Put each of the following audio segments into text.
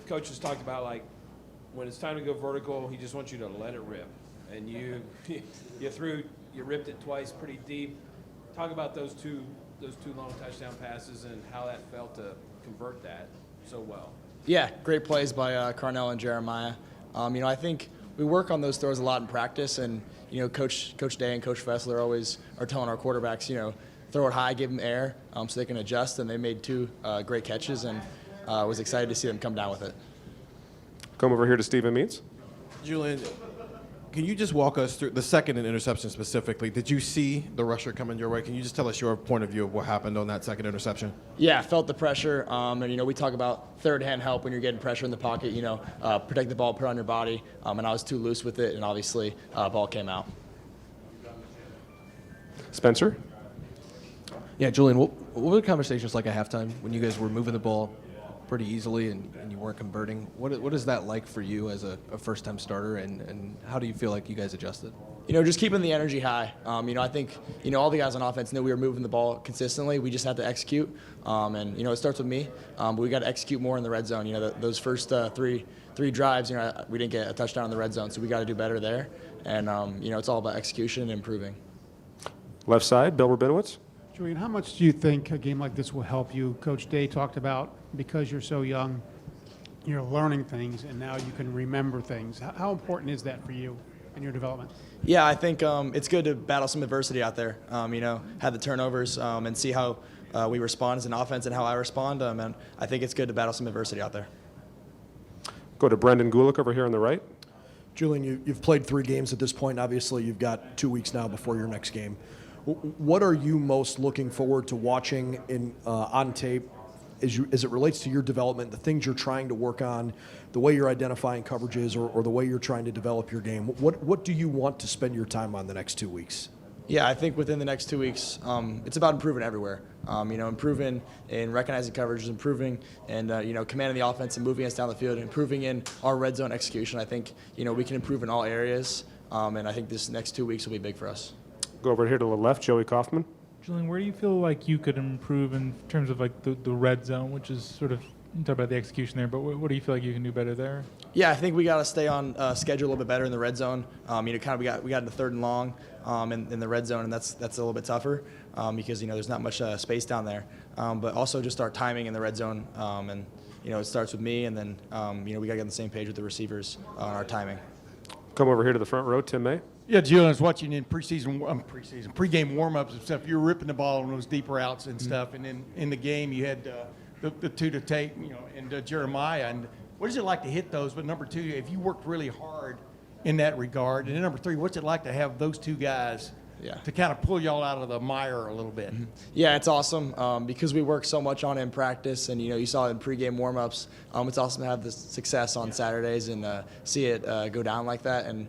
Coach has talked about, like, when it's time to go vertical, he just wants you to let it rip. And you ripped it twice pretty deep. Talk about those two long touchdown passes and how that felt to convert that so well. Yeah, great plays by Carnell and Jeremiah. I think we work on those throws a lot in practice, and Coach Day and Coach Fessler always are telling our quarterbacks, throw it high, give them air, so they can adjust. And they made two great catches, and was excited to see them come down with it. Come over here to Stephen Means. Julian, can you just walk us through the second interception specifically? Did you see the rusher coming your way? Can you just tell us your point of view of what happened on that second interception? Yeah, I felt the pressure. And we talk about third-hand help when you're getting pressure in the pocket. Protect the ball, put it on your body. And I was too loose with it, and obviously, ball came out. Spencer. Yeah, Julian, what were the conversations like at halftime when you guys were moving the ball pretty easily and you weren't converting? What is that like for you as a first-time starter, and how do you feel like you guys adjusted? Just keeping the energy high. I think, all the guys on offense knew we were moving the ball consistently. We just had to execute. It starts with me, but we got to execute more in the red zone. Those first three drives, we didn't get a touchdown in the red zone, so we got to do better there. And, it's all about execution and improving. Left side, Bill Rabinowitz. Julian, how much do you think a game like this will help you? Coach Day talked about, because you're so young, you're learning things, and now you can remember things. How important is that for you in your development? Yeah, I think it's good to battle some adversity out there. Have the turnovers and see how we respond as an offense and how I respond. And I think it's good to battle some adversity out there. Go to Brendan Gulick over here on the right. Julian, you've played 3 games at this point. Obviously, you've got 2 weeks now before your next game. What are you most looking forward to watching on tape as it relates to your development, the things you're trying to work on, the way you're identifying coverages, or the way you're trying to develop your game? What do you want to spend your time on the next 2 weeks? Yeah, I think within the next 2 weeks, it's about improving everywhere. Improving in recognizing coverages, improving and commanding the offense and moving us down the field, improving in our red zone execution. I think we can improve in all areas, and I think this next 2 weeks will be big for us. Go over here to the left, Joey Kaufman. Julian, where do you feel like you could improve in terms of like the red zone, which is sort of, you talk about the execution there, but what do you feel like you can do better there? Yeah, I think we got to stay on schedule a little bit better in the red zone. We got into third and long in the red zone, and that's a little bit tougher because there's not much space down there. But also just our timing in the red zone, and it starts with me, and then we got to get on the same page with the receivers on our timing. Come over here to the front row, Tim May. Yeah, Julian, I was watching in pregame warm-ups and stuff. You were ripping the ball on those deep routes and stuff, and then in the game you had the two to take, and Jeremiah. And what is it like to hit those? But number 2, if you worked really hard in that regard, and then number 3, what's it like to have those two guys to kind of pull y'all out of the mire a little bit? Yeah, it's awesome because we work so much on it in practice, and you saw it in pregame warm-ups. It's awesome to have the success on Saturdays and see it go down like that. And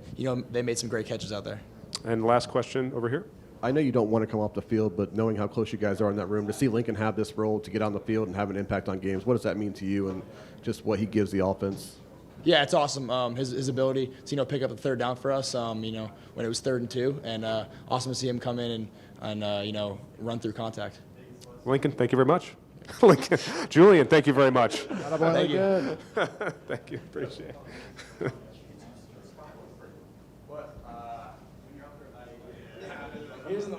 they made some great catches out there. And last question over here. I know you don't want to come off the field, but knowing how close you guys are in that room, to see Lincoln have this role to get on the field and have an impact on games, what does that mean to you and just what he gives the offense? Yeah, it's awesome. His ability to pick up the third down for us. When it was 3rd and 2, and awesome to see him come in and run through contact. Lincoln, thank you very much. Lincoln, Julian, thank you very much. Thank you. Thank you. Appreciate it. Here's the